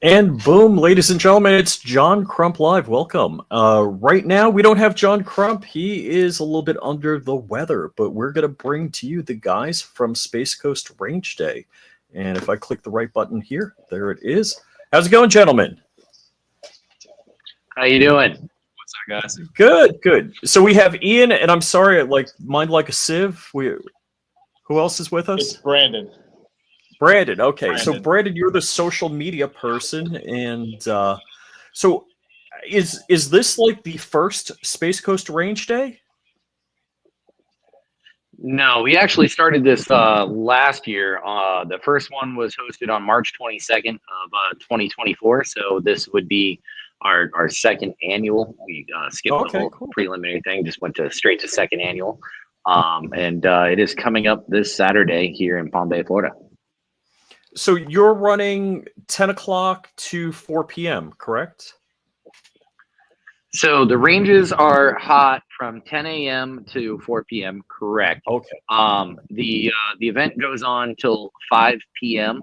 And boom, ladies and gentlemen, it's John Crump Live. Welcome. Right now, we don't have John Crump. He is a little bit under the weather, but we're going to bring to you the guys from Space Coast Range Day. And if I click the right button here, there it is. How's it going, gentlemen? How you doing? What's up, guys? Good, good. So we have Ian, and I'm sorry, mind like a sieve. Who else is with us? It's Brandon. Brandon, okay. So Brandon, you're the social media person, and so is this like the first Space Coast Range Day? No, we actually started this last year. The first one was hosted on March 22nd of 2024. So this would be our second annual. We skipped the whole preliminary thing, just went straight to second annual. And it is coming up this Saturday here in Palm Bay, Florida. So you're running 10 o'clock to 4 p.m., correct? So the ranges are hot from 10 a.m. to 4 p.m., correct. Okay. The event goes on till 5 p.m.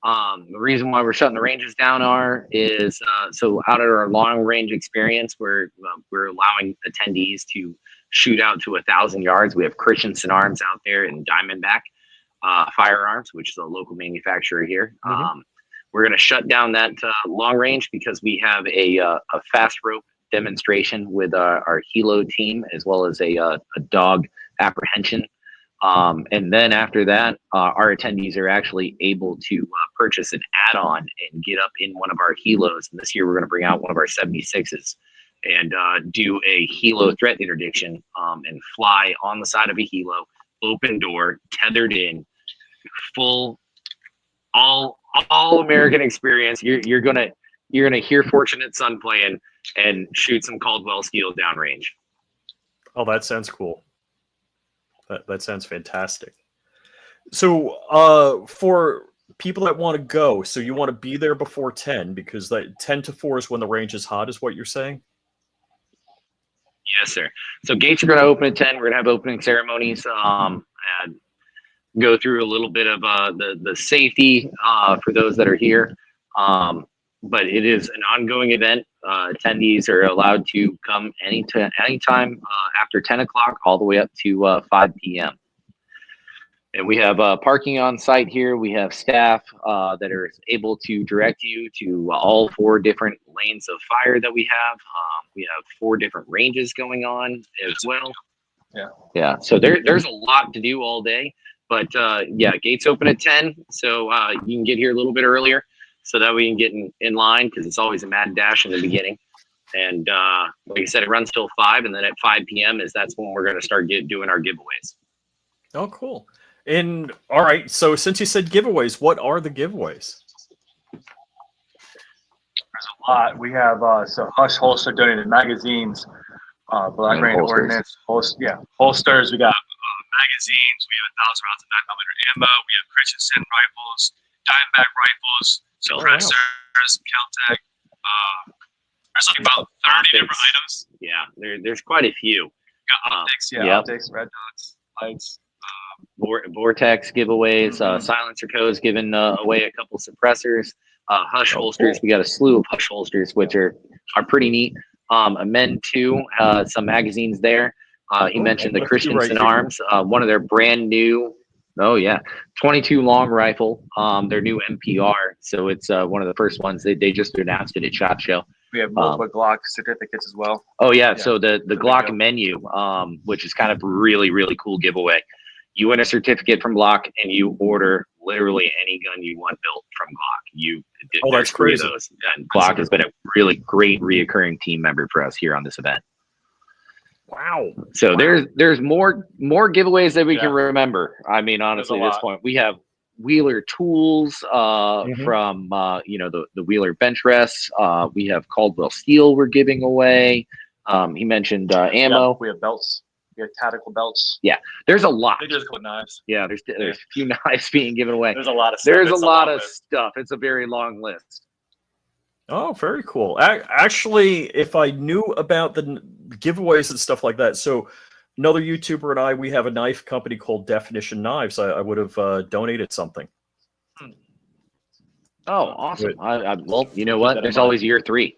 The reason why we're shutting the ranges down is so out of our long range experience, we're allowing attendees to shoot out to 1,000 yards. We have Christensen Arms out there in Diamondback Firearms, which is a local manufacturer here. Mm-hmm. We're going to shut down that long range because we have a fast rope demonstration with our helo team, as well as a dog apprehension. And then after that, our attendees are actually able to purchase an add-on and get up in one of our helos. And this year, we're going to bring out one of our 76s and do a helo threat interdiction and fly on the side of a helo, open door, tethered in, full, all American experience. You're gonna hear Fortunate Son playing and shoot some Caldwell Steel downrange. Oh, that sounds cool. That sounds fantastic. So, for people that want to go, so you want to be there before 10 because that 10 to 4 is when the range is hot, is what you're saying? Yes, sir. So gates are going to open at 10. We're going to have opening ceremonies and go through a little bit of the safety for those that are here. But it is an ongoing event. Attendees are allowed to come anytime after 10 o'clock all the way up to 5 p.m. And we have parking on site here. We have staff that are able to direct you to all 4 different lanes of fire that we have. We have 4 different ranges going on as well. Yeah. So there's a lot to do all day. But yeah, gates open at 10, so you can get here a little bit earlier so that we can get in line, because it's always a mad dash in the beginning. And like I said, it runs till 5, and then at 5 p.m. that's when we're going to start doing our giveaways. Oh, cool. And all right, so since you said giveaways, what are the giveaways? There's a lot. We have so Hush Holster donated magazines, Black Rain Ordnance, holsters. We got magazines. We have 1,000 rounds of 9mm ammo. We have Christensen rifles, Diamondback rifles, suppressors, Kel-Tec. There's like about 30 different items. Yeah, there's quite a few. We got optics, optics, red dots, lights. Vortex giveaways, silencer codes giving away a couple suppressors, Hush holsters. We got a slew of Hush holsters, which are pretty neat. A Men 2, some magazines there. He mentioned the Christensen Arms, one of their brand new, 22 long rifle, their new MPR. So it's one of the first ones. They just announced it at SHOT Show. We have multiple Glock certificates as well. Oh yeah, so the Glock menu, which is kind of really, really cool giveaway. You win a certificate from Glock, and you order literally any gun you want built from Glock. That's crazy. Those, and Glock has been a really great reoccurring team member for us here on this event. Wow. So there's more giveaways that we can remember. I mean, honestly, at this point, we have Wheeler tools from the Wheeler bench rests. We have Caldwell Steel we're giving away. He mentioned ammo. Yeah, we have belts. We have tactical belts. Yeah, there's a lot. They just called knives. Yeah, there's a few knives being given away. There's a lot of stuff. There's a lot of stuff. It's a very long list. Oh, very cool. Actually, if I knew about the giveaways and stuff like that, so another YouTuber and I, we have a knife company called Definition Knives. I would have donated something. Oh, awesome. Well, you know what? There's always year 3.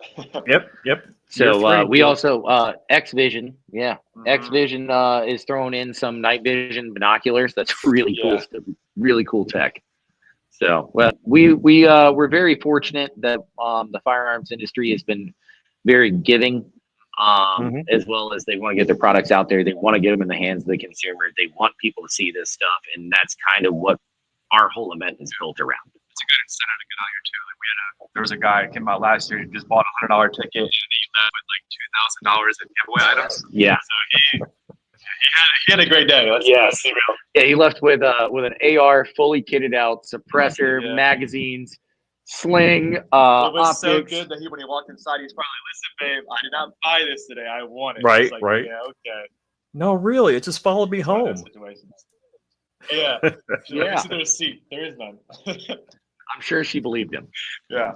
Yep. So we also X Vision, Mhm. X Vision is throwing in some night vision binoculars. That's really cool stuff, really cool tech. So well, we're very fortunate that the firearms industry has been very giving, as well as they want to get their products out there. They want to get them in the hands of the consumer. They want people to see this stuff, and that's kind of what our whole event is built around. It's a good incentive to get out here too. Like there was a guy who came out last year. He just bought $100 ticket and he left with like $2,000 in giveaway items. Yeah. So he had a great day. Yes. Yeah, he left with an AR fully kitted out, suppressor, Yeah. magazines, sling, It was optics. so good that when he walked inside, he's probably, listen, babe, I did not buy this today. I want it. Right, It's like, right. Yeah, okay. No, really, it just followed me One of home. those situations. Yeah. Yeah. See the receipt. There is none. I'm sure she believed him. Yeah.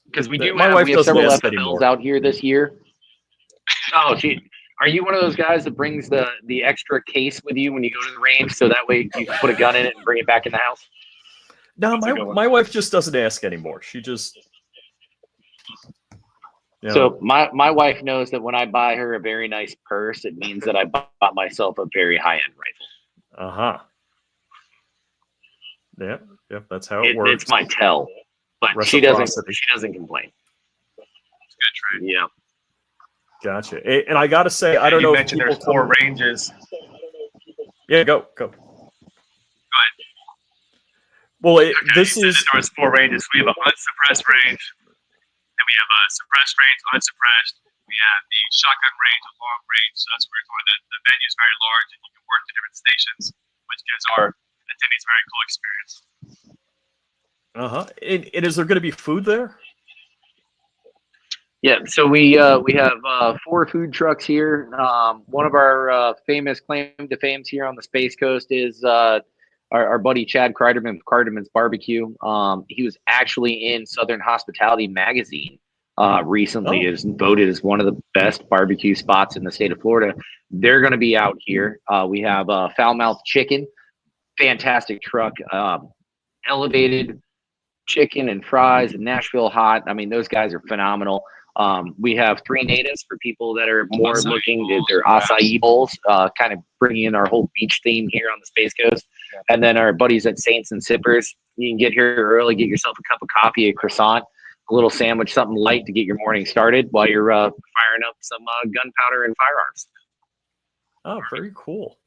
Because we My wife have doesn't several ask FFLs anymore. out here this year. Oh, are you one of those guys that brings the extra case with you when you go to the range, so that way you can put a gun in it and bring it back in the house? No, That's a good one. my wife just doesn't ask anymore. She just. You know, So my wife knows that when I buy her a very nice purse, it means that I bought myself a very high-end rifle. Yep, that's how it works. It's my tell, but she Reciprocity. doesn't complain. It's a good trade. Yeah. Gotcha. And I got to say, I don't you know if mentioned people there's 4 come- ranges. Yeah, go. Go ahead. Well, Okay, this you said is that there was 4 ranges. We have an unsuppressed range, and we have a suppressed range, unsuppressed. We have the shotgun range, a long range. So that's where we're going. The venue is very large, and you can work the different stations, which gives our attendees a very cool experience. And is there going to be food there? Yeah, so we have 4 food trucks here. One of our famous claim to fames here on the Space Coast is our buddy Chad Kreiderman of Kreiderman's Barbecue. He was actually in Southern Hospitality magazine recently, is voted as one of the best barbecue spots in the state of Florida. They're going to be out here. We have Foul Mouth Chicken, fantastic truck, elevated chicken and fries and Nashville hot. I mean, those guys are phenomenal. We have 3 natives for people that are more Acai looking at bowls, their acai bowls, kind of bringing in our whole beach theme here on the Space Coast. And then our buddies at Saints and Sippers. You can get here early, get yourself a cup of coffee, a croissant, a little sandwich, something light to get your morning started while you're firing up some gunpowder and firearms. Oh, very cool.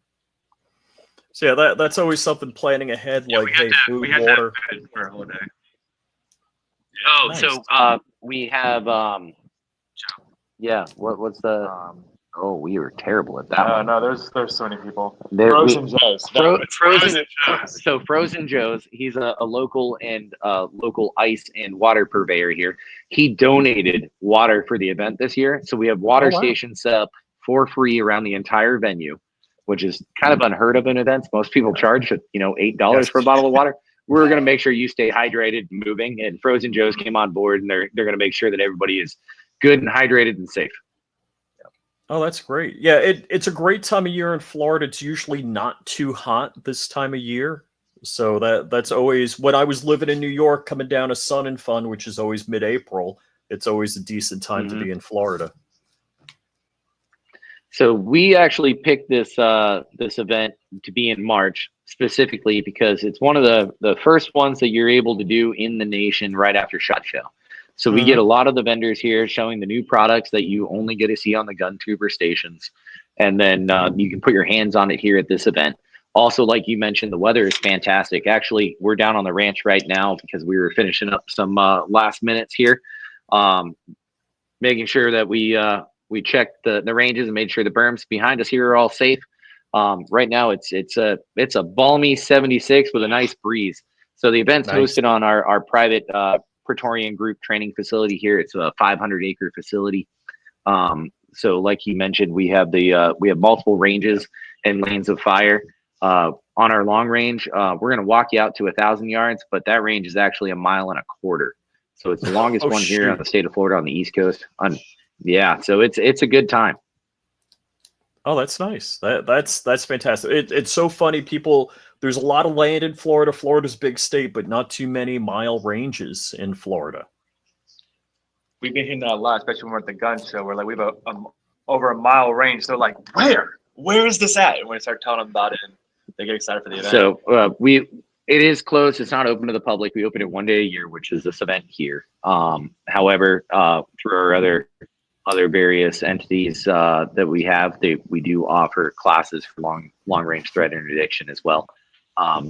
So yeah, that's always something planning ahead, like hey, food, water. For a whole day. Oh, Nice. so we have what's the we were terrible at that one. No, there's so many people. Frozen Joe's. So Frozen Joe's, he's a local and local ice and water purveyor here. He donated water for the event this year, so we have water stations set up for free around the entire venue, which is kind of unheard of in events. Most people charge $8 for a bottle of water. We're going to make sure you stay hydrated and moving, and Frozen Joe's came on board, and they're going to make sure that everybody is good and hydrated and safe. Oh, that's great. Yeah, it's a great time of year in Florida. It's usually not too hot this time of year. So that's always, when I was living in New York, coming down to Sun and Fun, which is always mid-April, it's always a decent time to be in Florida. So we actually picked this event to be in March specifically because it's one of the first ones that you're able to do in the nation right after SHOT Show. So we get a lot of the vendors here showing the new products that you only get to see on the gun tuber stations. And then you can put your hands on it here at this event. Also, like you mentioned, the weather is fantastic. Actually, we're down on the ranch right now because we were finishing up some last minutes here, making sure that we checked the ranges and made sure the berms behind us here are all safe. Right now, it's a balmy 76 with a nice breeze. So the event's hosted on our private Praetorian Group training facility here. It's a 500-acre facility. So like you mentioned, we have multiple ranges and lanes of fire. On our long range, we're going to walk you out to 1,000 yards, but that range is actually 1.25 miles. So it's the longest one here on the state of Florida on the East Coast. So it's a good time. Oh, that's nice. That's fantastic. It's so funny. People, there's a lot of land in Florida. Florida's a big state, but not too many mile ranges in Florida. We've been hearing that a lot, especially when we're at the gun show. We're like, we have over a mile range. They're like, where is this at? And when we start telling them about it, they get excited for the event. So it is closed. It's not open to the public. We open it one day a year, which is this event here. However, through our other various entities that we have, we do offer classes for long range threat interdiction as well.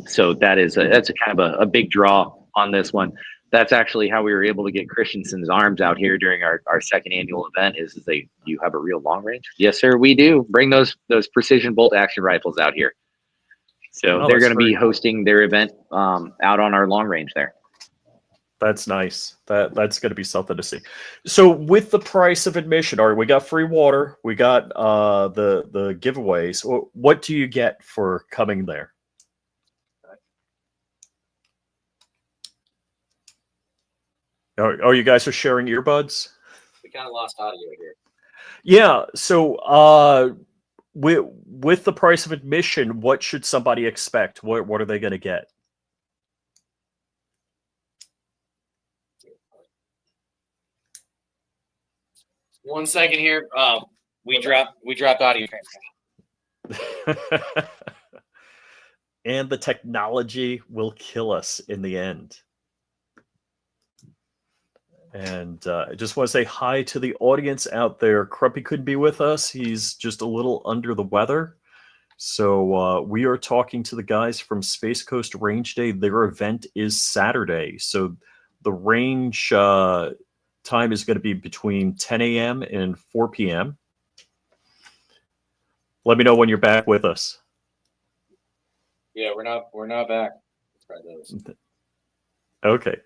So that's a kind of a big draw on this one. That's actually how we were able to get Christensen's arms out here during our second annual event. Is you have a real long range? Yes, sir, we do. Bring those precision bolt action rifles out here. So they're going to be hosting their event out on our long range there. That's nice. That's going to be something to see. So with the price of admission, all right, we got free water, we got the giveaways. What do you get for coming there? Oh, you guys are sharing earbuds? We kind of lost audio here. Yeah. So with the price of admission, what should somebody expect? What are they going to get? One second here. We dropped audio. And the technology will kill us in the end. And I just want to say hi to the audience out there. Crumpy couldn't be with us. He's just a little under the weather. So we are talking to the guys from Space Coast Range Day. Their event is Saturday. So the range time is going to be between 10 a.m. and 4 p.m. Let me know when you're back with us. Yeah, we're not back. Okay.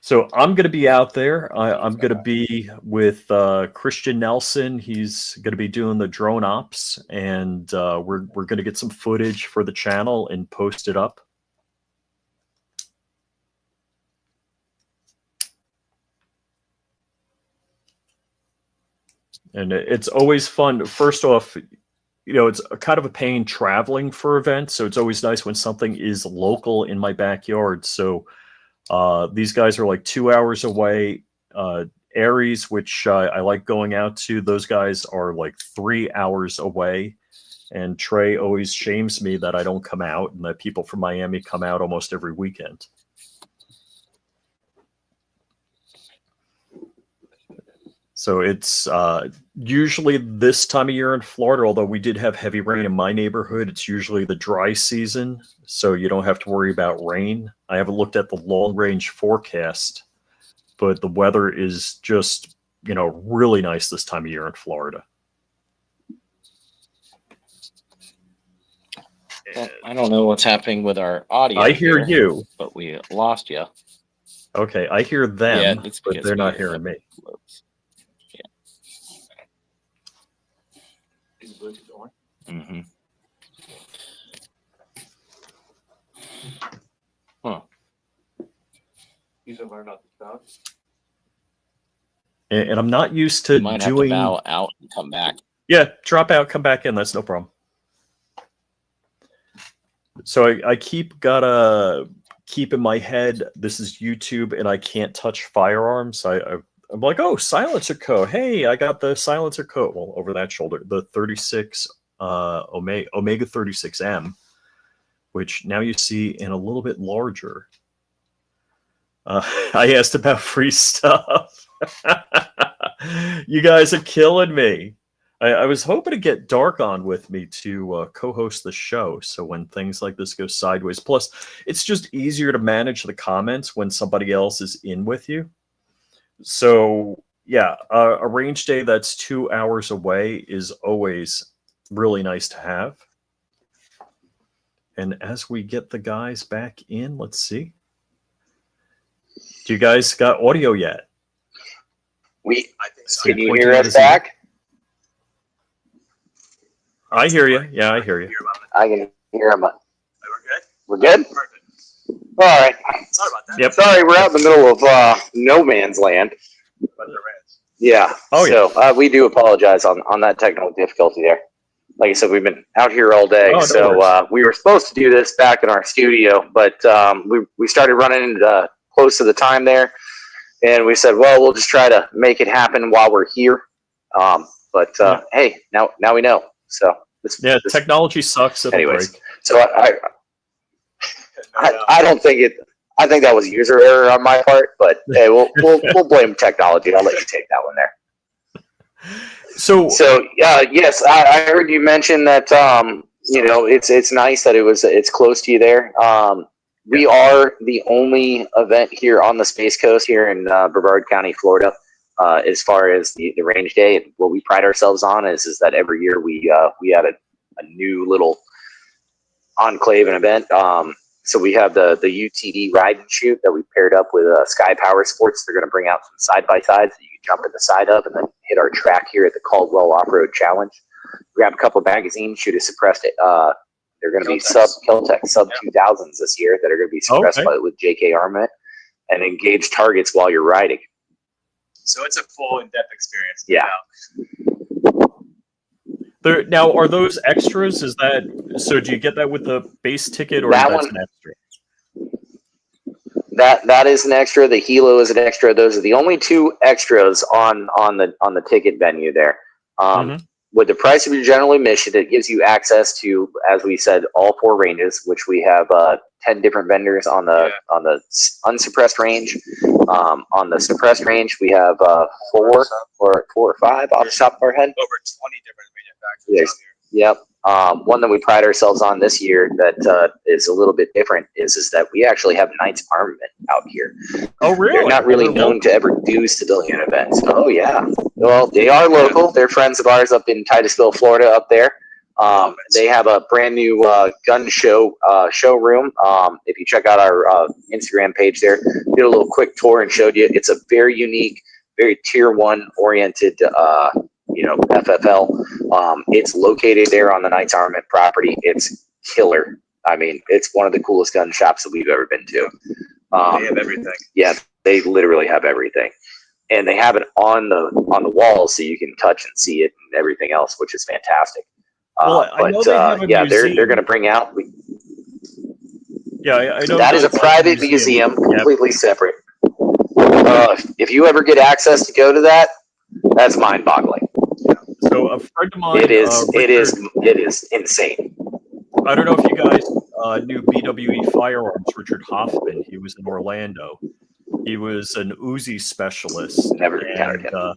So I'm going to be out there. I'm going to be with Christian Nelson. He's going to be doing the drone ops, and we're going to get some footage for the channel and post it up. And it's always fun. First off, it's a kind of a pain traveling for events, so it's always nice when something is local in my backyard. So these guys are like 2 hours away. Aries, which I like going out to, those guys are like 3 hours away. And Trey always shames me that I don't come out, and that people from Miami come out almost every weekend. So it's usually this time of year in Florida, although we did have heavy rain in my neighborhood, it's usually the dry season, so you don't have to worry about rain. I haven't looked at the long-range forecast, but the weather is just, really nice this time of year in Florida. Well, I don't know what's happening with our audio. I hear you. But we lost you. Okay, I hear them, it's but they're not hearing me. Mm-hmm. Huh. And I'm not used to might doing. Have to bow out and come back. Yeah, drop out, come back in. That's no problem. So I gotta keep in my head, this is YouTube, and I can't touch firearms. I'm like, oh, silencer coat. Hey, I got the silencer coat. Well, over that shoulder, the 36 Omega 36M, which now you see in a little bit larger. I asked about free stuff. You guys are killing me. I was hoping to get Dark on with me to co-host the show. So when things like this go sideways, plus it's just easier to manage the comments when somebody else is in with you. So yeah, a range day that's 2 hours away is always really nice to have. And as we get the guys back in, let's see. Do you guys got audio yet? I think so. Can you hear us back? I hear you. Yeah, I hear you. I can hear them. We're good? We're good? Perfect. All right. Sorry about that. Yep. Sorry, we're out in the middle of no man's land. But there is. Yeah. Oh, so we do apologize on that technical difficulty there. Like I said, we've been out here all day, Oh, no so worries. we were supposed to do this back in our studio, but we started running close to the time there, and we said, well, we'll just try to make it happen while we're here. But hey, now we know. So technology sucks. It'll anyways, break. so I don't think it. I think that was user error on my part, but hey, we'll blame technology. I'll let you take that one there. So yes, I heard you mention that it's nice that it's close to you there. We are the only event here on the Space Coast here in Brevard County, Florida, as far as the range day. And what we pride ourselves on is that every year we add a new little enclave and event. So we have the UTD ride and shoot that we paired up with Sky Power Sports. They're going to bring out some side-by-sides that you can jump in the side of and then hit our track here at the Caldwell Off-Road Challenge. Grab a couple of magazines, shoot a suppressed. They're going to be Kel-Tec sub 2000s this year that are going to be suppressed with JK armament and engage targets while you're riding. So it's a full in-depth experience. Yeah. Now, are those extras? Is that so? Do you get that with the base ticket, or that's an extra? That is an extra. The Hilo is an extra. Those are the only two extras on the ticket venue there. With the price of your general admission, it gives you access to, as we said, all 4 ranges, which we have 10 different vendors on the unsuppressed range. On the suppressed range, we have 4 or 5 off the top of our head. Over 20 different manufacturers out here. Yep. One that we pride ourselves on this year that is a little bit different is that we actually have Knights Armament out here. Oh, really? They're not really known to ever do civilian events. Oh, yeah. Well, they are local. They're friends of ours up in Titusville, Florida, up there. They have a brand new gun show showroom. If you check out our Instagram page there, did a little quick tour and showed you. It's a very unique, very tier 1 oriented FFL. It's located there on the Knights Armament property. It's killer. I mean, it's one of the coolest gun shops that we've ever been to. They have everything. Yeah, they literally have everything, and they have it on the wall so you can touch and see it and everything else, which is fantastic. I know they have a museum. They're going to bring out. I know that is a private museum, completely separate. If you ever get access to go to that, that's mind-boggling. So a friend of mine, it is insane. I don't know if you guys knew BWE Firearms, Richard Hoffman. He was in Orlando. He was an Uzi specialist. Never encountered him.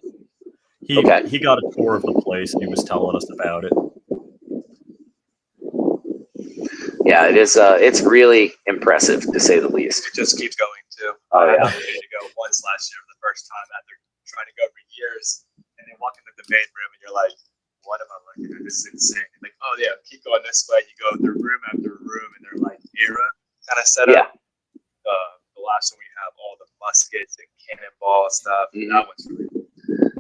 He got a tour of the place and he was telling us about it. Yeah, it is. It's really impressive to say the least. It just keeps going too. Oh yeah. I had to go once last year for the first time after trying to go for years, and then walk into the main room and you're like, "What am I looking at? This is insane." Like, oh yeah, keep going this way. You go through room after room, and they're like era kind of setup. Yeah. The last one we have all the muskets and cannonball stuff. Mm-hmm. That one's really cool.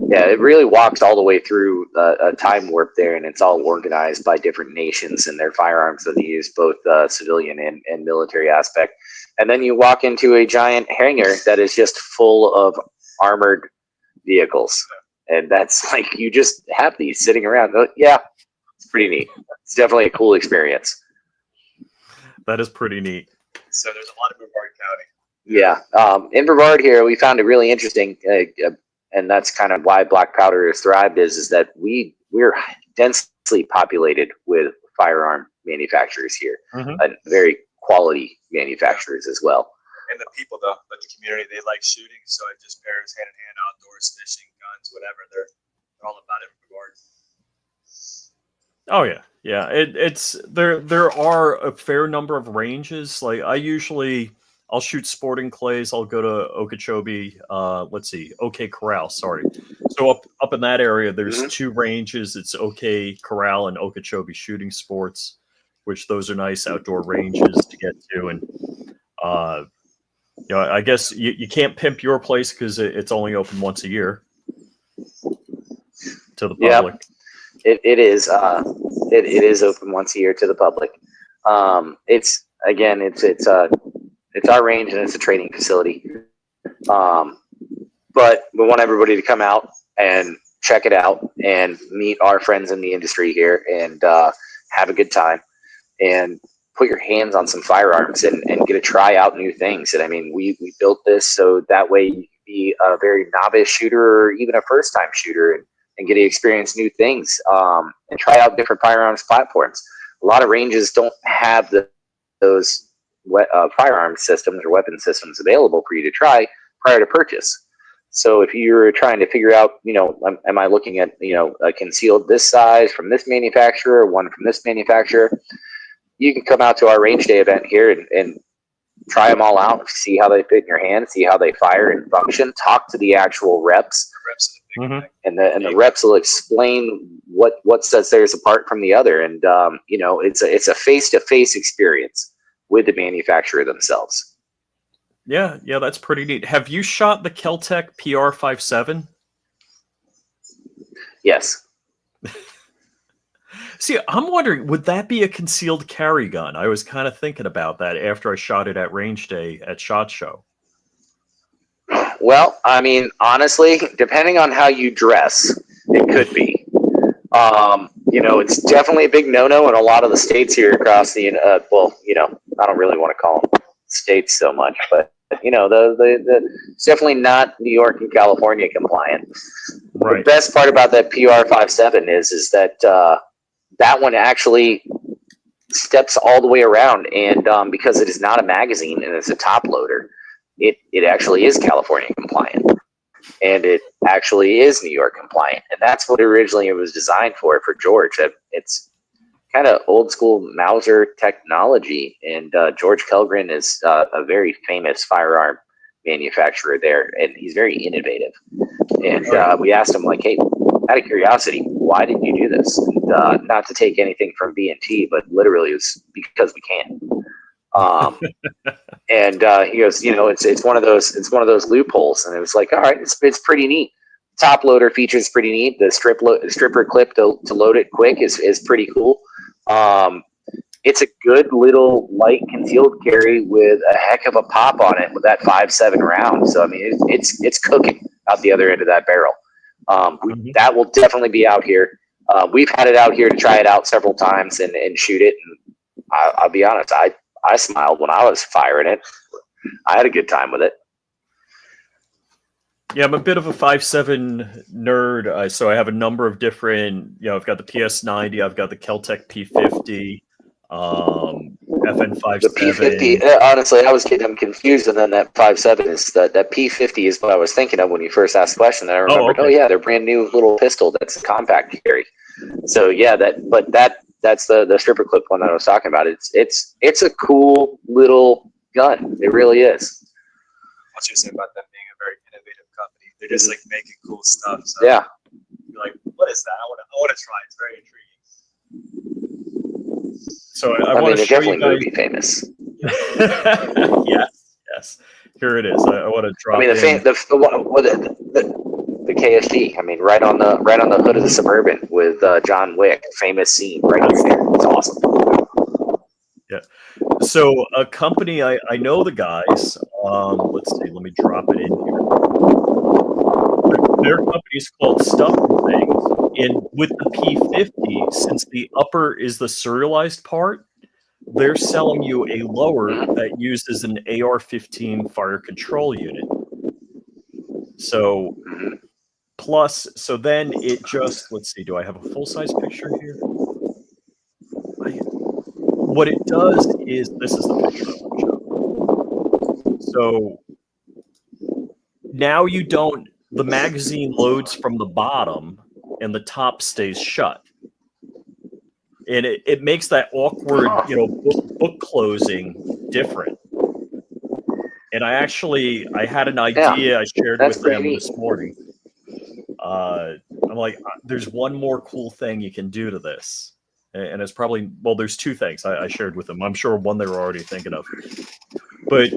Yeah, it really walks all the way through a time warp there, and it's all organized by different nations and their firearms that they use, both civilian and military aspect. And then you walk into a giant hangar that is just full of armored vehicles. And that's like, you just have these sitting around. Yeah, it's pretty neat. It's definitely a cool experience. That is pretty neat. So there's a lot of Brevard County. Yeah. In Brevard here, we found it really interesting. And that's kind of why Black Powder has thrived is that we're densely populated with firearm manufacturers here, and very quality manufacturers as well. And the people, though, but the community, they like shooting, so it just pairs hand in hand, outdoors, fishing, guns, whatever. They're all about it in Brevard. Oh yeah. It's there are a fair number of ranges. Like I'll shoot sporting clays. I'll go to Okeechobee. OK Corral. Sorry. So up in that area, there's 2 ranges. It's OK Corral and Okeechobee Shooting Sports, which those are nice outdoor ranges to get to. And I guess you can't pimp your place because it's only open once a year to the public. Yep. It is. It is open once a year to the public. It's our range and it's a training facility. But we want everybody to come out and check it out and meet our friends in the industry here and have a good time and put your hands on some firearms and get to try out new things. And I mean, we built this so that way you can be a very novice shooter or even a first time shooter and get to experience new things and try out different firearms platforms. A lot of ranges don't have those firearm systems or weapon systems available for you to try prior to purchase. So if you're trying to figure out, am I looking at, a concealed this size from this manufacturer, one from this manufacturer, you can come out to our range day event here and try them all out, see how they fit in your hand, see how they fire and function, talk to the actual reps. And the reps will explain what sets theirs apart from the other. And, it's a face-to-face experience with the manufacturer themselves. Yeah, that's pretty neat. Have you shot the Keltec PR57? Yes. See, I'm wondering, would that be a concealed carry gun? I was kind of thinking about that after I shot it at Range Day at SHOT Show. Well, I mean, honestly, depending on how you dress, it could be. It's definitely a big no-no in a lot of the states here across the, I don't really want to call them states so much, but it's definitely not New York and California compliant. Right. The best part about that PR57 is that that one actually steps all the way around, and because it is not a magazine and it's a top loader, it actually is California compliant, and it actually is New York compliant, and that's what originally it was designed for George. It's kind of old school Mauser technology, and George Kellgren is a very famous firearm manufacturer there, and he's very innovative. And we asked him, like, hey, out of curiosity, why did you do this? And, not to take anything from B&T, but literally it's because we can. And he goes, it's one of those loopholes, and it was like, all right, it's pretty neat. Top loader features pretty neat. The stripper clip to load it quick is pretty cool. It's a good little light concealed carry with a heck of a pop on it with that 5.7 round. So I mean, it's cooking out the other end of that barrel. That will definitely be out here. We've had it out here to try it out several times and shoot it. And I'll be honest, I smiled when I was firing it. I had a good time with it. Yeah, I'm a bit of a 5.7 nerd, so I have a number of different. I've got the PS90, I've got the Keltec P50, FN57. The P50, honestly, I was kidding. I'm confused, and then that 5.7 is that P50 is what I was thinking of when you first asked the question. And I remembered, they're brand new little pistol that's a compact carry. So yeah, that's the stripper clip one that I was talking about. It's a cool little gun. It really is. What you say about them being a very innovative company? They're just like making cool stuff. So yeah. You're like, what is that? I want to try. It's very intriguing. So I want to show you guys. Movie famous. Yes. Here it is. I want to drop. I mean, the KSG. I mean, right on the hood of the Suburban with John Wick. Famous scene right there. It's awesome. Yeah. So a company I know the guys. Let's see. Let me drop it in here. Their company is called Stuff and Things, and with the P50, since the upper is the serialized part, they're selling you a lower that uses an AR-15 fire control unit. So so then it just, let's see, do I have a full-size picture here? What it does is, this is the picture I want to show. So now the magazine loads from the bottom and the top stays shut. And it makes that awkward, book closing different. And I had an idea I shared with them this morning. I'm like, there's one more cool thing you can do to this. And it's probably, there's two things I shared with them. I'm sure one they were already thinking of. But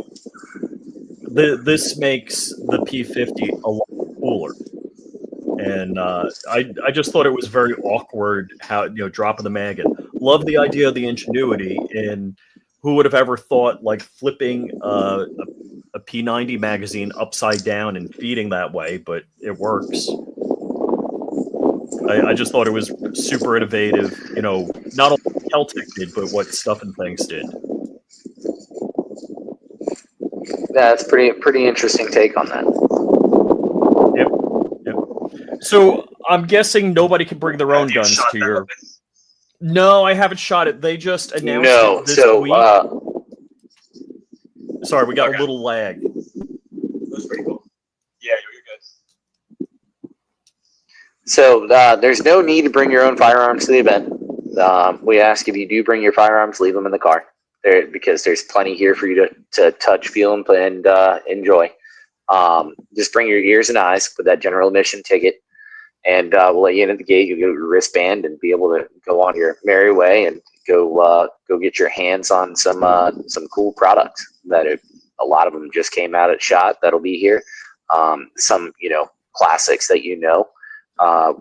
this makes the P50 a lot cooler. And I just thought it was very awkward how, dropping the mag in. Love the idea of the ingenuity, and who would have ever thought like flipping a P90 magazine upside down and feeding that way, but it works. I just thought it was super innovative. You know, not only what Keltec did, but what Stuff and Things did. That's pretty interesting take on that. Yep. So I'm guessing nobody can bring their own guns to your. Open? No, I haven't shot it. They just announced No, it this so week. Sorry, we got a little lag. That's pretty cool. Yeah, you're good. So there's no need to bring your own firearms to the event. We ask if you do bring your firearms, leave them in the car, because there's plenty here for you to touch, feel, and enjoy. Just bring your ears and eyes with that general admission ticket, and we'll let you in at the gate. You'll get your wristband and be able to go on your merry way and go get your hands on some cool products that a lot of them just came out at SHOT that'll be here. Some classics that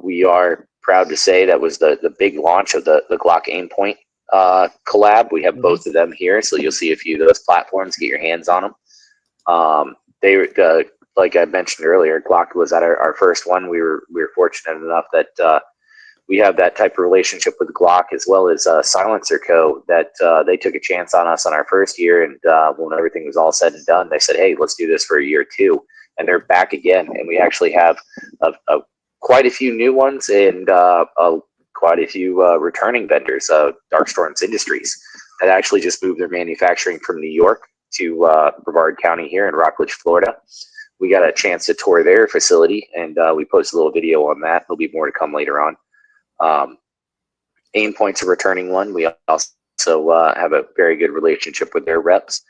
we are proud to say that was the big launch of the Glock Aimpoint collab. We have both of them here, so you'll see a few of those platforms. Get your hands on them. Like I mentioned earlier, Glock was at our first one. We were fortunate enough that we have that type of relationship with Glock, as well as Silencer Co. that they took a chance on us on our first year, and when everything was all said and done, they said, "Hey, let's do this for a year two," and they're back again. And we actually have quite a few new ones and quite a few returning vendors. Dark Storms Industries that actually just moved their manufacturing from New York to Brevard County here in Rockledge, Florida. We got a chance to tour their facility, and we posted a little video on that. There'll be more to come later on. Aimpoint's a returning one. We also have a very good relationship with their reps.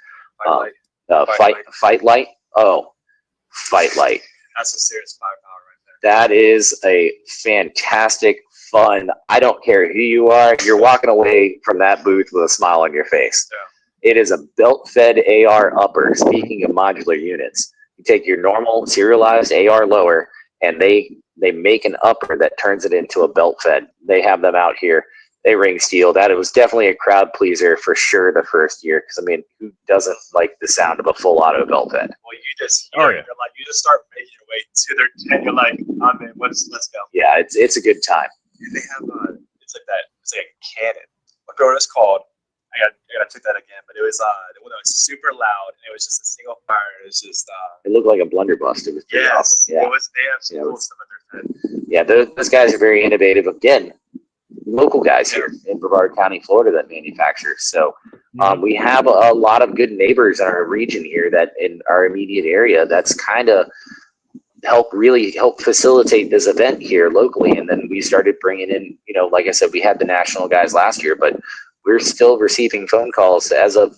Fight Light. Oh, Fight Light. That's a serious firepower right there. That is a fantastic, fun. I don't care who you are. You're walking away from that booth with a smile on your face. Yeah. It is a belt-fed AR upper. Speaking of modular units, you take your normal serialized AR lower, and they make an upper that turns it into a belt-fed. They have them out here. They ring steel. That it was definitely a crowd pleaser for sure the first year, because I mean, who doesn't like the sound of a full auto belt-fed? Well, you just start making your way to their tent. You're like, I mean, let's go. Yeah, it's a good time. And they have it's like a cannon. I forgot what it's called. I gotta check that again, but it was the one that was super loud, and it was just a single fire. It was just it looked like a blunderbuss. It was pretty awesome. Yeah. It was. They have some cool stuff at their tent. Yeah, those guys are very innovative. Again, local guys here in Brevard County, Florida, that manufacture. So we have a lot of good neighbors in our region here, that in our immediate area, that's kind of help facilitate this event here locally. And then we started bringing in, like I said, we had the national guys last year, but we're still receiving phone calls as of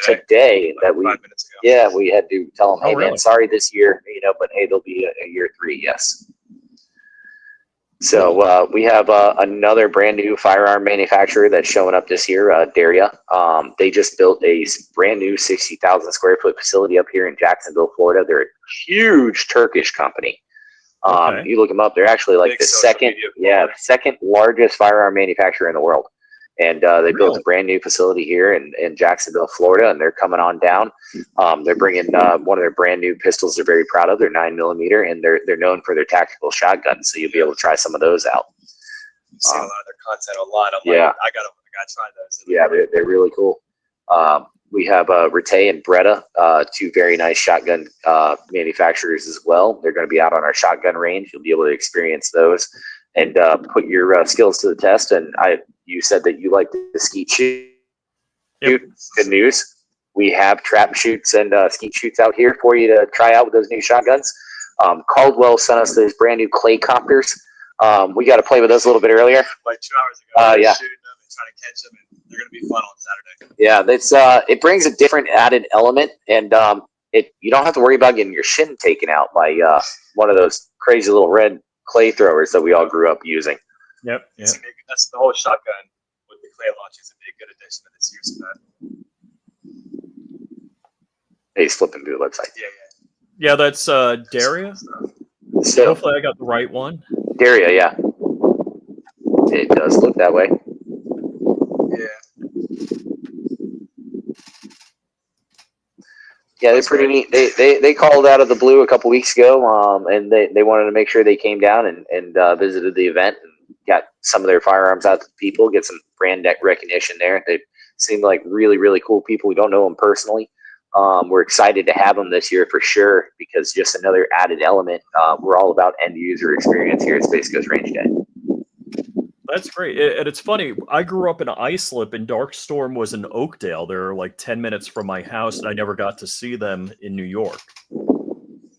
today that 5 minutes ago. We had to tell them, hey, man, sorry this year, but hey, there'll be a year 3. Yes. So we have another brand new firearm manufacturer that's showing up this year, Daria. They just built a brand new 60,000 square foot facility up here in Jacksonville, Florida. They're a huge Turkish company. You look them up; they're actually like the second largest firearm manufacturer in the world. And they built a brand new facility here in Jacksonville, Florida, and they're coming on down. They're bringing one of their brand new pistols they're very proud of. They're 9mm, and they're known for their tactical shotguns. So you'll be able to try some of those out. You've seen a lot of their content online. I'm like, I gotta try those. Yeah, they're really cool. We have Rete and Bretta, two very nice shotgun manufacturers as well. They're going to be out on our shotgun range. You'll be able to experience those and put your skills to the test. And you said that you like the skeet shoot. Yep. Good news. We have trap shoots and skeet shoots out here for you to try out with those new shotguns. Caldwell sent us those brand new clay copters. We got to play with those a little bit earlier. Like 2 hours ago. Yeah. Shooting them and trying to catch them, and they're going to be fun on Saturday. Yeah, that's it brings a different added element, and you don't have to worry about getting your shin taken out by one of those crazy little red clay throwers that we all grew up using. Yep. That's the whole shotgun with the clay launch is a big good addition to this year's event. Hey, he's flipping through the website. Yeah, that's Daria. So hopefully I got the right one. Daria, yeah. It does look that way. Yeah, they're pretty neat. They called out of the blue a couple weeks ago, and they wanted to make sure they came down and visited the event and got some of their firearms out to people, get some brand recognition there. They seem like really, really cool people. We don't know them personally. We're excited to have them this year for sure, because just another added element. We're all about end user experience here at Space Coast Range Day. That's great. And it's funny, I grew up in Islip, and Darkstorm was in Oakdale. They're like 10 minutes from my house, and I never got to see them in New York.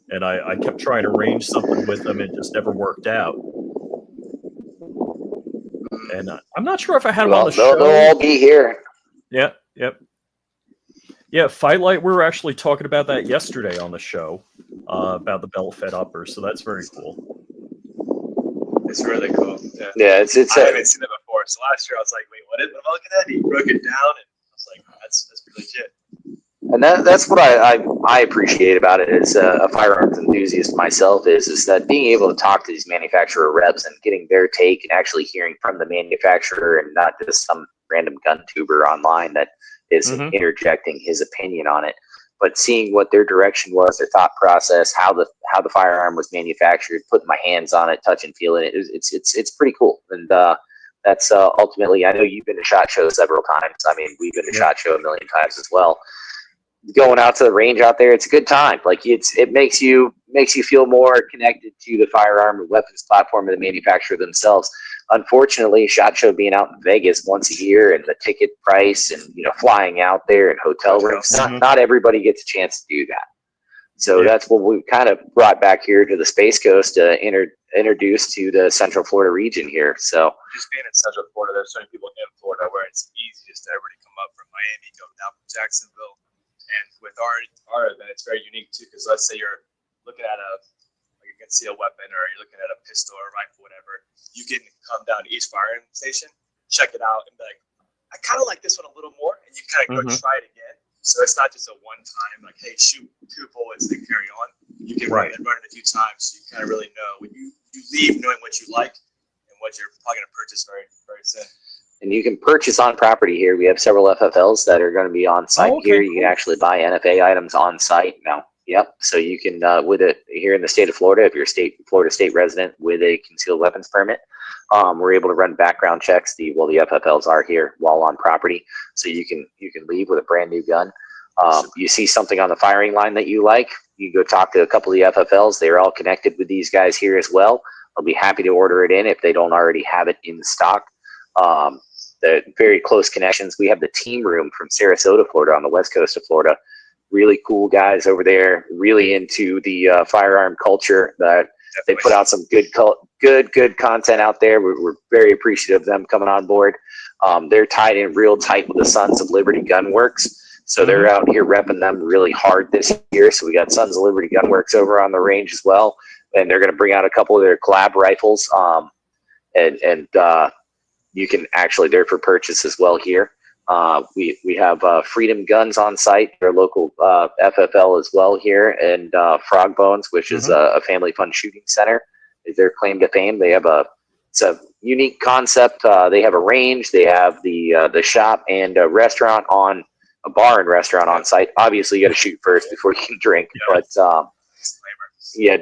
And I kept trying to arrange something with them. It just never worked out. And I'm not sure if I had them on the show. They'll all be here. Yeah, yep. Yeah, Fightlight, we were actually talking about that yesterday on the show, about the belt-fed upper, so that's very cool. It's really cool. Yeah, it's I haven't seen it before. So last year I was like, wait, what am I looking at? He broke it down, and I was like, that's pretty legit. And that's what I appreciate about it as a firearms enthusiast myself is that being able to talk to these manufacturer reps and getting their take and actually hearing from the manufacturer and not just some random gun tuber online that is interjecting his opinion on it, but seeing what their direction was, their thought process, how the firearm was manufactured, putting my hands on it, touch and feel it. It's pretty cool. And that's ultimately, I know you've been to SHOT Show several times. I mean, we've been to SHOT Show a million times as well. Going out to the range out there, it's a good time. Like it makes you feel more connected to the firearm and weapons platform of the manufacturer themselves. Unfortunately, SHOT Show being out in Vegas once a year and the ticket price and flying out there and hotel rooms, not everybody gets a chance to do that. So that's what we kind of brought back here to the Space Coast to introduce to the Central Florida region here. So just being in Central Florida, there's so many people in Florida where it's easy just to everybody come up from Miami, go down from Jacksonville. And with our event, it's very unique too, because let's say you're looking at a concealed weapon, or you're looking at a pistol or rifle, whatever. You can come down to each firing station, check it out, and be like, I kind of like this one a little more, and you kind of go try it again. So it's not just a one time, like, hey, shoot 2 bullets and carry on. You can run it a few times, so you kind of really know when you leave knowing what you like and what you're probably going to purchase very, very soon. And you can purchase on property here. We have several FFLs that are going to be on site here. You can actually buy NFA items on site now. Yep. So you can, with it here in the state of Florida, if you're a Florida state resident with a concealed weapons permit, we're able to run background checks. The FFLs are here while on property, so you can leave with a brand new gun. You see something on the firing line that you like, you go talk to a couple of the FFLs. They're all connected with these guys here as well. They'll be happy to order it in if they don't already have it in stock. The very close connections. We have the team room from Sarasota, Florida, on the west coast of Florida. Really cool guys over there, really into the firearm culture. That they put out some good content out there. We're very appreciative of them coming on board. They're tied in real tight with the Sons of Liberty Gunworks, so they're out here repping them really hard this year. So we got Sons of Liberty Gunworks over on the range as well, and they're going to bring out a couple of their collab rifles. You can actually, they're for purchase as well here. We have Freedom Guns on site, their local FFL as well here, and Frog Bones, which is a family fun shooting center, is their claim to fame. They have it's a unique concept. They have a range, they have the shop and a restaurant a bar and restaurant on site. Obviously, you got to shoot first before you can drink, but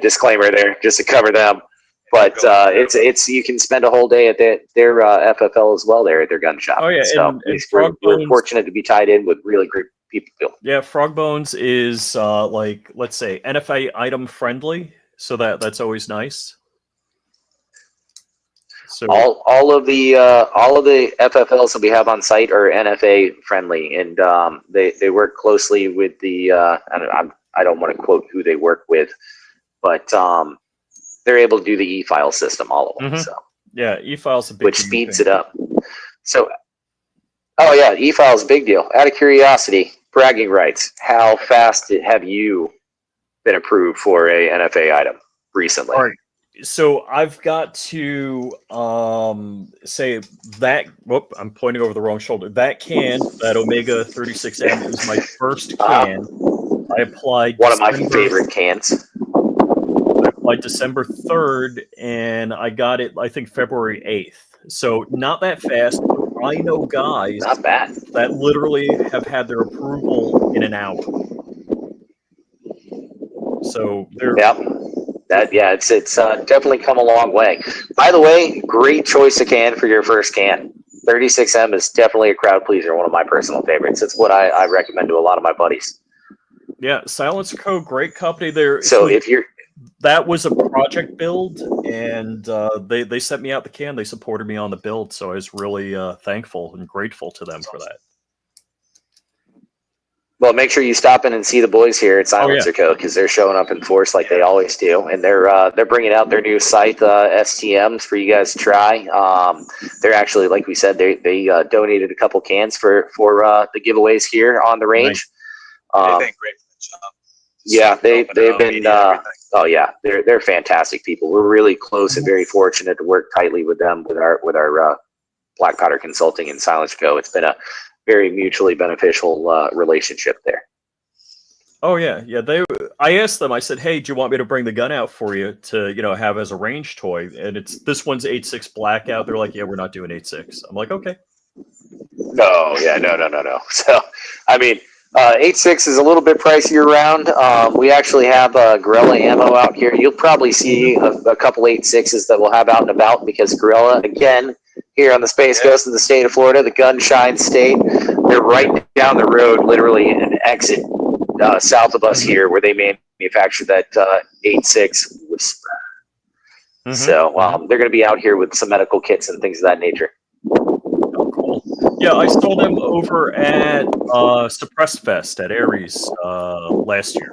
disclaimer there just to cover them. But it's you can spend a whole day at their FFL as well there at their gun shop. Oh yeah, so we're fortunate to be tied in with really great people. Yeah, Frog Bones is like, let's say, NFA item friendly, so that's always nice. So all of the FFLs that we have on site are NFA friendly, and they work closely with the I don't want to quote who they work with, but they're able to do the e-file system, all of them. So yeah, e-file's a big which speeds it up. So, e-file is a big deal. Out of curiosity, bragging rights. How fast have you been approved for a NFA item recently? All right. So I've got to say that. Whoop! I'm pointing over the wrong shoulder. That Omega 36M is my first can. I applied one of my favorite cans. Like December 3rd, and I got it, I think, February 8th. So not that fast. I know guys not bad that literally have had their approval in an hour. So Yeah, it's definitely come a long way. By the way, great choice of can for your first can. 36M is definitely a crowd pleaser, one of my personal favorites. It's what I recommend to a lot of my buddies. Yeah, Silence Co. Great company there. So if you're that was a project build, and they sent me out the can. They supported me on the build, so I was really thankful and grateful to them for that. Well, make sure you stop in and see the boys here at Silencer Co. because they're showing up in force like they always do, and they're bringing out their new scythe STMs for you guys to try. They're actually, like we said, they donated a couple cans for the giveaways here on the range. They've been great for the job. Yeah, they've been. Oh yeah, they're fantastic people. We're really close and very fortunate to work tightly with them with our Black Powder Consulting and Silence Co. It's been a very mutually beneficial relationship there. Oh yeah. I asked them. I said, "Hey, do you want me to bring the gun out for you to have as a range toy?" And this one's 8.6 blackout. They're like, "Yeah, we're not doing 8.6." I'm like, "Okay." No. So I mean, 8.6 is a little bit pricier around. We actually have Gorilla ammo out here. You'll probably see a couple 8.6s that we'll have out and about because Gorilla, again, here on the Space Coast of the state of Florida, the gunshine state, they're right down the road, literally an exit south of us here where they manufacture that 8.6 Whisper. So they're going to be out here with some medical kits and things of that nature. Cool. Yeah, I saw them over at Suppress Fest at Aries last year.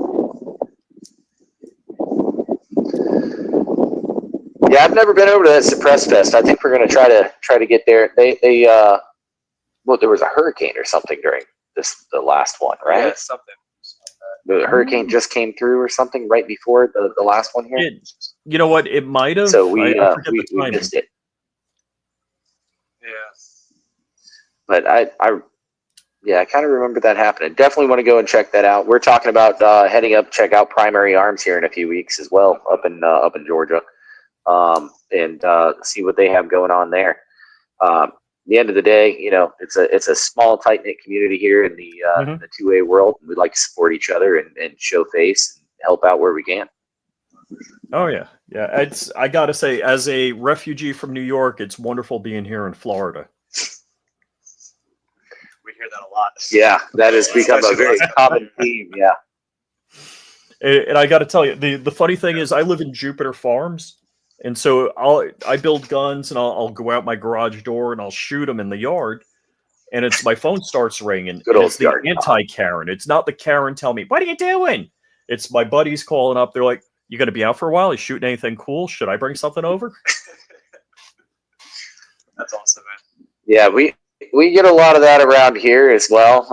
Yeah, I've never been over to that Suppress Fest. I think we're going to try to get there. Well, there was a hurricane or something during the last one, right? Yeah, something. The hurricane just came through or something right before the last one here. You know what? It might have. So we we missed it. Yeah. But I kind of remember that happening. Definitely want to go and check that out. We're talking about heading up, check out Primary Arms here in a few weeks as well, up in Georgia, and see what they have going on there. At the end of the day, it's a small, tight knit community here in the 2A world. We like to support each other and show face and help out where we can. Oh yeah. I gotta say, as a refugee from New York, it's wonderful being here in Florida. We hear that a lot. Yeah, that has become a very common theme. Yeah. And I got to tell you, the funny thing is, I live in Jupiter Farms, and so I build guns, and I'll go out my garage door and I'll shoot them in the yard, and my phone starts ringing. Good and old it's the anti-Karen. It's not the Karen tell me, "What are you doing?" It's my buddies calling up. They're like, "You going to be out for a while? You shooting anything cool? Should I bring something over?" That's awesome, man. Yeah, we get a lot of that around here as well.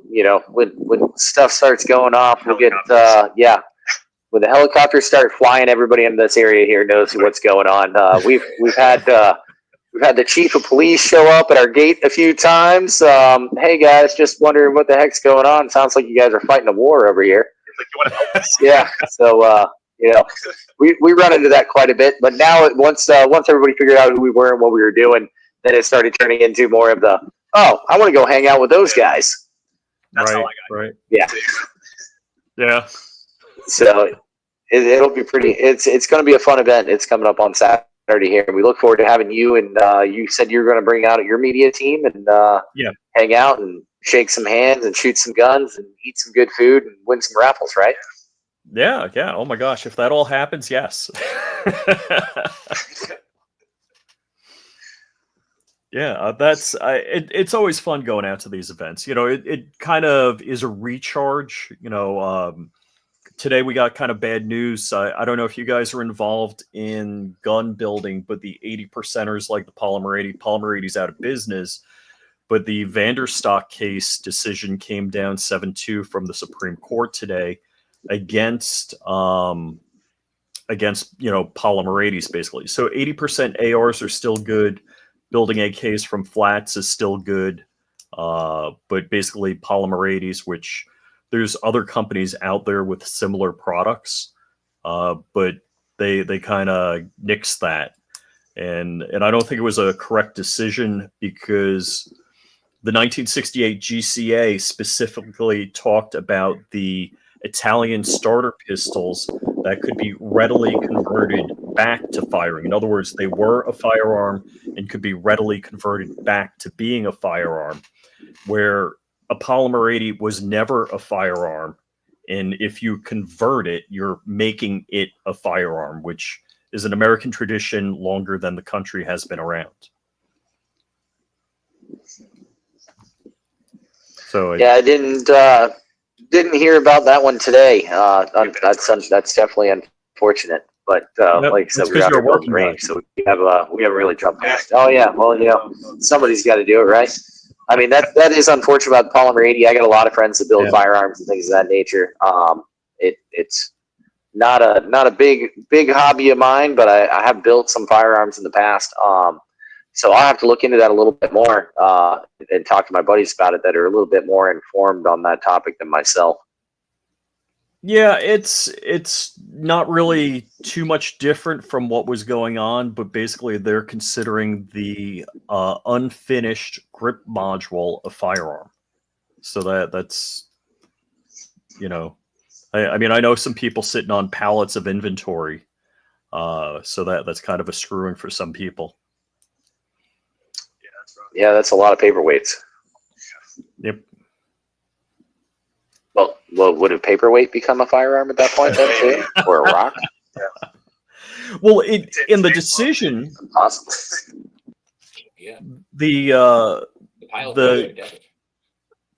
When stuff starts going off, we'll get when the helicopters start flying, everybody in this area here knows what's going on. We've had the chief of police show up at our gate a few times. Hey guys, just wondering what the heck's going on. Sounds like you guys are fighting a war over here. Like, you want to help us? Yeah. So we run into that quite a bit. But now once everybody figured out who we were and what we were doing, then it started turning into more of I want to go hang out with those guys. That's right, how I got right. Yeah. Yeah. So it'll be pretty. It's going to be a fun event. It's coming up on Saturday here, and we look forward to having you. And you said you're going to bring out your media team and hang out and shake some hands and shoot some guns and eat some good food and win some raffles, right? Yeah. Oh my gosh, if that all happens, yes. Yeah, it's always fun going out to these events. It kind of is a recharge. Today we got kind of bad news. I don't know if you guys are involved in gun building, but the 80%ers like the Polymer 80, Polymer 80's out of business. But the Vanderstock case decision came down 7-2 from the Supreme Court today against Polymer 80s basically. So 80% ARs are still good. Building AKs from flats is still good, but basically Polymer 80s, which there's other companies out there with similar products, but they kind of nixed that, and I don't think it was a correct decision because the 1968 GCA specifically talked about the Italian starter pistols that could be readily converted back to firing. In other words, they were a firearm and could be readily converted back to being a firearm, where a polymer 80 was never a firearm. And if you convert it, you're making it a firearm, which is an American tradition longer than the country has been around. So yeah, I didn't hear about that one today. That's definitely unfortunate. But like I said, we're out here building the range, so we haven't really jumped on it. Oh yeah, well somebody's got to do it, right? I mean that is unfortunate about polymer 80. I got a lot of friends that build firearms and things of that nature. It's not a big hobby of mine, but I have built some firearms in the past. So I'll have to look into that a little bit more and talk to my buddies about it that are a little bit more informed on that topic than myself. yeah, it's not really too much different from what was going on, but basically they're considering the unfinished grip module a firearm. So that's, I mean, I know some people sitting on pallets of inventory. So that's kind of a screwing for some people. Yeah, that's a lot of paperweights. Yep. Well, would a paperweight become a firearm at that point then too, or a rock? Well, in the decision, Possible. Yeah. the pile the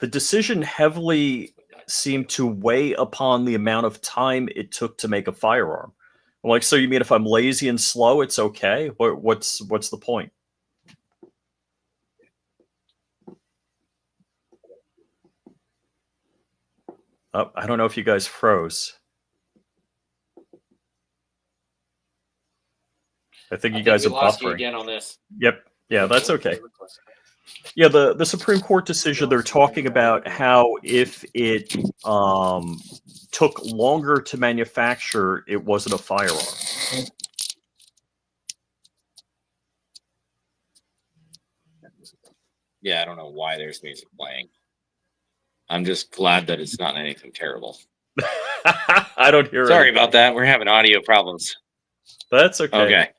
decision heavily seemed to weigh upon the amount of time it took to make a firearm. I'm like, so you mean if I'm lazy and slow, it's okay? What's the point? Oh, I don't know if you guys froze. I think you guys are lost you buffering again on this. Yep. Yeah, that's okay. Yeah, the Supreme Court decision, they're talking about how if it took longer to manufacture, it wasn't a firearm. Yeah, I don't know why there's music playing. I'm just glad that it's not anything terrible. I don't hear it. Sorry about that. We're having audio problems. That's okay. Okay.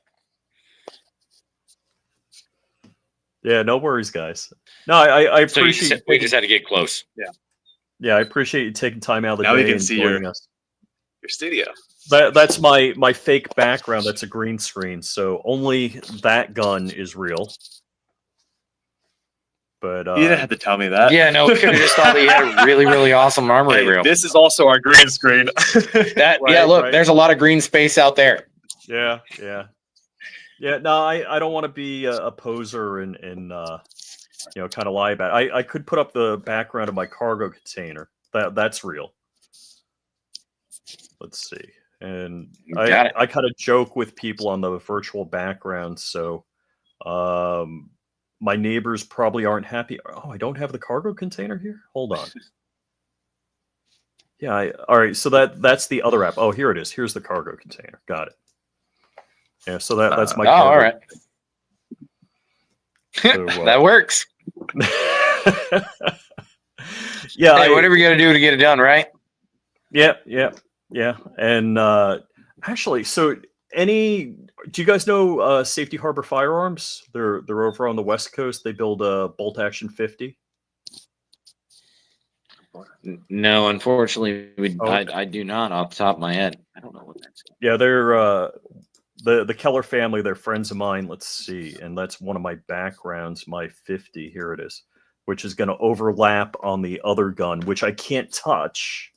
Yeah, no worries, guys. No, I appreciate. We just had to get close. Yeah, I appreciate you taking time out of the Now day we can and see joining your us. studio. That's my fake background. That's a green screen, so only that gun is real. But You didn't have to tell me that. Yeah, no, we could have just thought that you had a really, really awesome armory Hey, reel. this is also our green screen. Yeah, look, right. there's a lot of green space out there. Yeah. No, I don't want to be a poser and kind of lie about it. I could put up the background of my cargo container. That's real. Let's see. And I kind of joke with people on the virtual background, so my neighbors probably aren't happy. Oh, I don't have the cargo container here? Hold on. Yeah, all right, so that's the other app. Oh, here it is. Here's the cargo container. Got it. Yeah, so that's my cargo. All right. So, that works. Yeah. Hey, whatever you got to do to get it done, right? Yeah. And actually, so do you guys know Safety Harbor Firearms? They're over on the West Coast. They build a bolt action 50. No, unfortunately, Okay. I do not off the top of my head. I don't know what that's. Yeah, they're the Keller family. They're friends of mine. Let's see, and that's one of my backgrounds. My 50. Here it is, which is going to overlap on the other gun, which I can't touch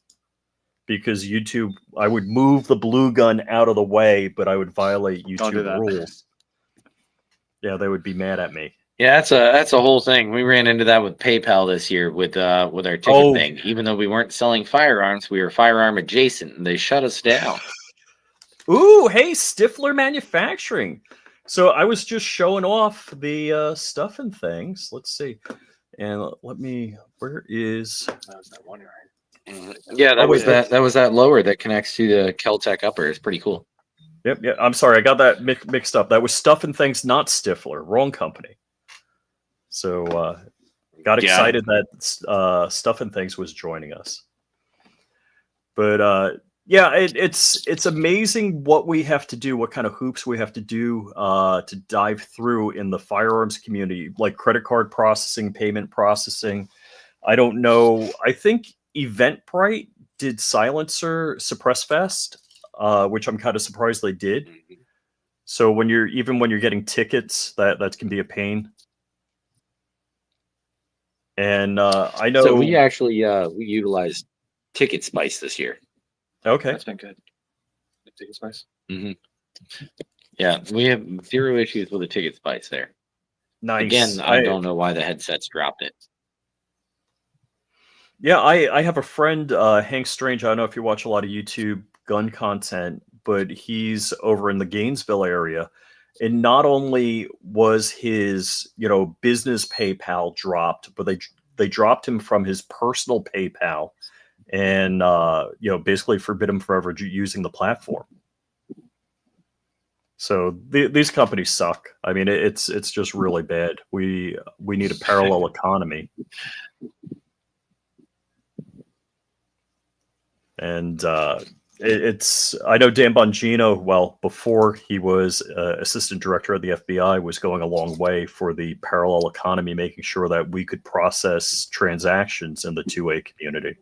because YouTube. I would move the blue gun out of the way, but I would violate YouTube rules. Yeah, they would be mad at me. Yeah, that's a whole thing. We ran into that with PayPal this year with our ticket thing. Even though we weren't selling firearms, we were firearm adjacent, and they shut us down. Ooh, hey, Stifler Manufacturing. So I was just showing off the stuff and things. Let's see, and where is? Yeah, that was that lower that connects to the Keltec upper. It's pretty cool. Yep. I'm sorry, I got that mixed up. That was Stuff and Things, not Stifler. Wrong company. So got excited that Stuff and Things was joining us. But Yeah, it's amazing what we have to do, what kind of hoops we have to do to dive through in the firearms community, like credit card processing, payment processing. I don't know. I think Eventbrite did Silencer Suppress Fest, which I'm kind of surprised they did. So when you're getting tickets, that can be a pain. And I know. So we actually we utilized Ticket Spice this year. Okay, That's been good. Ticket Spice. Mm-hmm. Yeah, we have 0 issues with the Ticket Spice there. nice. Again, I don't know why the headsets dropped it. Yeah, I have a friend, Hank Strange. I don't know if you watch a lot of YouTube gun content, but he's over in the Gainesville area. And not only was his, business PayPal dropped, but they dropped him from his personal PayPal and, basically forbid him forever using the platform. So these companies suck. I mean, it's just really bad. We need a parallel economy. And I know Dan Bongino, well, before he was assistant director of the FBI, was going a long way for the parallel economy, making sure that we could process transactions in the 2A community.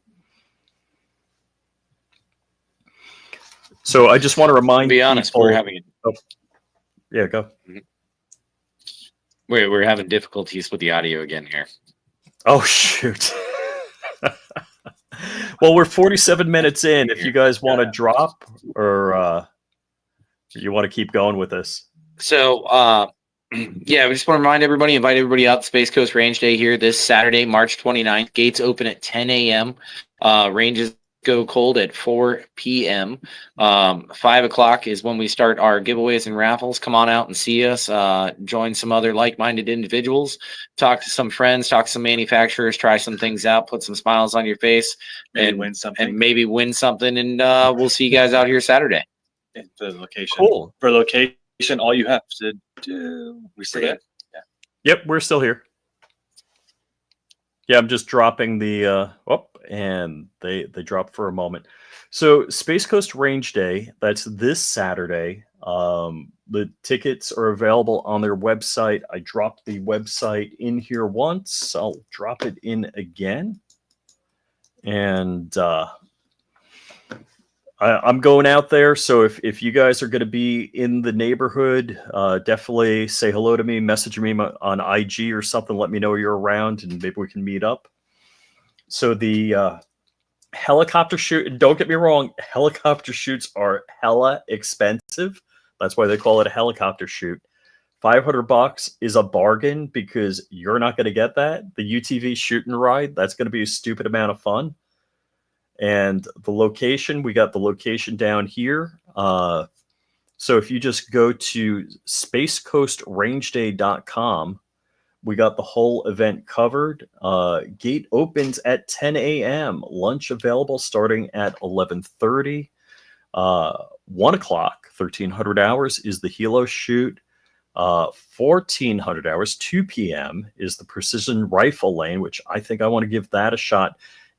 So I just want to remind To be honest, people, we're having yeah, go. We're having difficulties with the audio again here. Oh shoot. Well, we're 47 minutes in. If you guys want to drop, or you want to keep going with this. So, yeah, we just want to invite everybody out to Space Coast Range Day here this Saturday, March 29th. Gates open at 10 a.m. Ranges go cold at 4 p.m. 5 o'clock is when we start our giveaways and raffles. Come on out and see us. Join some other like-minded individuals. Talk to some friends. Talk to some manufacturers. Try some things out. Put some smiles on your face. Maybe win something. And maybe win something. And we'll see you guys out here Saturday. For the location. Cool. For location, all you have to do. We still there? Yeah. Yep, we're still here. Yeah, I'm just dropping the and they dropped for a moment. So Space Coast Range Day, that's this Saturday. The tickets are available on their website. I dropped the website in here once. I'll drop it in again. And I'm going out there, so if you guys are going to be in the neighborhood, definitely say hello to me, message me on IG or something, let me know you're around, and maybe we can meet up. So the helicopter shoot, don't get me wrong, helicopter shoots are hella expensive. That's why they call it a helicopter shoot. $500 is a bargain because you're not going to get that. The UTV shoot and ride, that's going to be a stupid amount of fun. And the location, we got the location down here. So if you just go to spacecoastrangeday.com, we got the whole event covered. Gate opens at 10 a.m. Lunch available starting at 11:30. 1 o'clock, 1300 hours, is the helo shoot. 1400 hours, 2 p.m. is the precision rifle lane, which I think I want to give that a shot.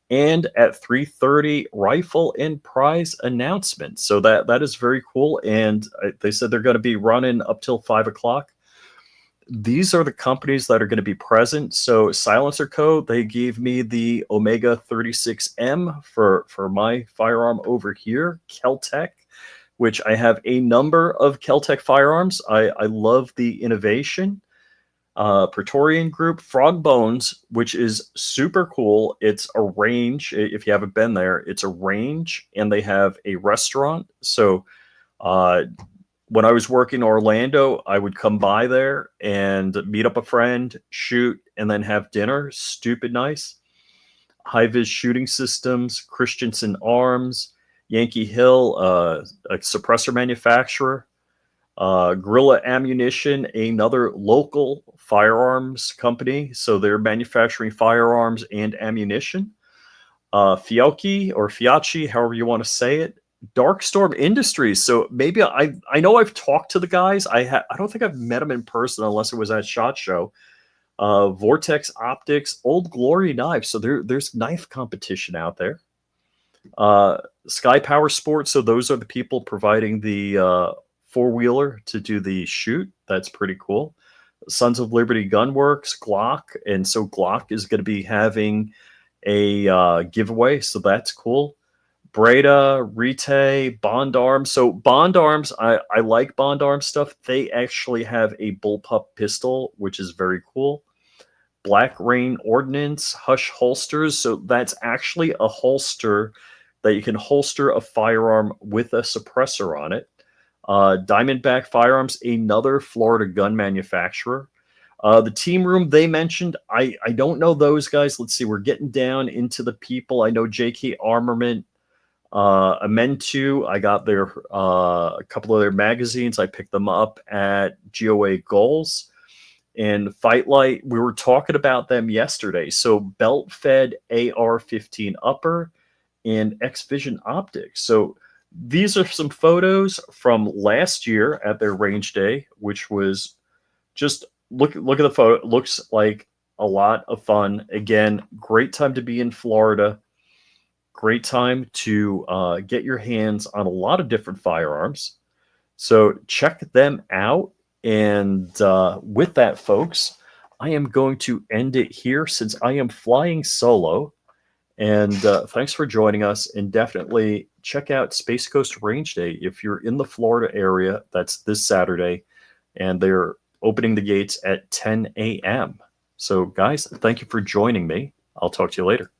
And at 3:30, rifle and prize announcement. So that is very cool. And they said they're going to be running up till 5 o'clock. These are the companies that are going to be present. So Silencer Co., they gave me the Omega 36M for my firearm over here. Keltec, which I have a number of Keltec firearms. I love the innovation. Praetorian Group, Frog Bones, which is super cool. It's a range. If you haven't been there, it's a range, and they have a restaurant. So when I was working in Orlando, I would come by there and meet up a friend, shoot, and then have dinner. Stupid nice. High-vis Shooting Systems, Christensen Arms, Yankee Hill, a suppressor manufacturer. Guerrilla Ammunition, another local firearms company. So they're manufacturing firearms and ammunition. Fiocchi, however you want to say it. Darkstorm Industries. So maybe I know I've talked to the guys. I don't think I've met them in person unless it was at SHOT Show. Vortex Optics, Old Glory Knives. So there's knife competition out there. Sky Power Sports, so those are the people providing the four-wheeler to do the shoot. That's pretty cool. Sons of Liberty Gunworks, Glock, and so Glock is going to be having a giveaway, so that's cool. Breda, Rite, Bond Arms. So Bond Arms, I like Bond Arms stuff. They actually have a bullpup pistol, which is very cool. Black Rain Ordnance, Hush Holsters. So that's actually a holster that you can holster a firearm with a suppressor on it. Diamondback Firearms, another Florida gun manufacturer. The team room they mentioned, I don't know those guys. Let's see, we're getting down into the people. I know JK Armament, Amentu. I got their a couple of their magazines. I picked them up at GOA Goals. And Fight Light, we were talking about them yesterday. So belt fed AR-15 upper and X-Vision optics. So these are some photos from last year at their range day, which was just look at the photo. It looks like a lot of fun. Again, great time to be in Florida. Great time to get your hands on a lot of different firearms. So check them out. And with that, folks, I am going to end it here since I am flying solo. And thanks for joining us. And definitely check out Space Coast Range Day if you're in the Florida area. That's this Saturday. And they're opening the gates at 10 a.m. So, guys, thank you for joining me. I'll talk to you later.